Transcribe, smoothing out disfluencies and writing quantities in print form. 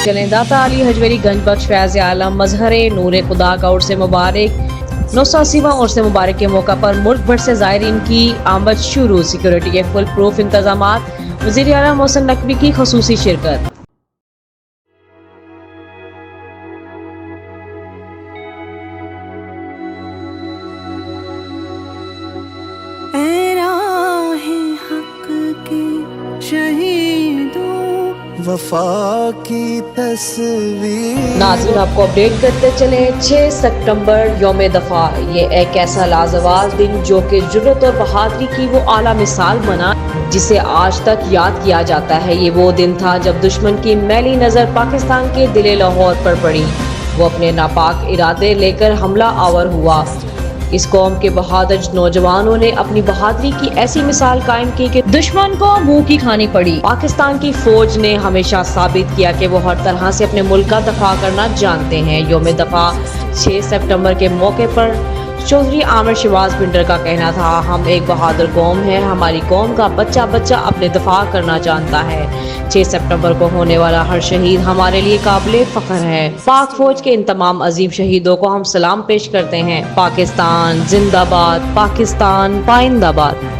چلیں داتا علی حجویری گنج بخش فیض عالم مظہر نور خدا کا عرس مبارک 980واں عرس مبارک کے موقع پر ملک بھر سے زائرین کی آمد شروع، سیکیورٹی کے فل پروف انتظامات، وزیر اعلیٰ محسن نقوی کی خصوصی شرکت۔ وفا کی تصویر ناظرین آپ کو اپڈیٹ کرتے چلیں 6 ستمبر یوم دفاع، یہ ایک ایسا لازوال دن جو کہ جرأت اور بہادری کی وہ اعلیٰ مثال بنا جسے آج تک یاد کیا جاتا ہے۔ یہ وہ دن تھا جب دشمن کی میلی نظر پاکستان کے دل لاہور پر پڑی، وہ اپنے ناپاک ارادے لے کر حملہ آور ہوا۔ اس قوم کے بہادر نوجوانوں نے اپنی بہادری کی ایسی مثال قائم کی کہ دشمن کو منہ کی کھانی پڑی۔ پاکستان کی فوج نے ہمیشہ ثابت کیا کہ وہ ہر طرح سے اپنے ملک کا دفاع کرنا جانتے ہیں۔ یوم دفاع 6 ستمبر کے موقع پر چودھری عامر شہباز بھنڈر کا کہنا تھا، ہم ایک بہادر قوم ہیں، ہماری قوم کا بچہ بچہ اپنے دفاع کرنا جانتا ہے۔ 6 ستمبر کو ہونے والا ہر شہید ہمارے لیے قابل فخر ہے۔ پاک فوج کے ان تمام عظیم شہیدوں کو ہم سلام پیش کرتے ہیں۔ پاکستان زندہ باد، پاکستان پائندہ باد۔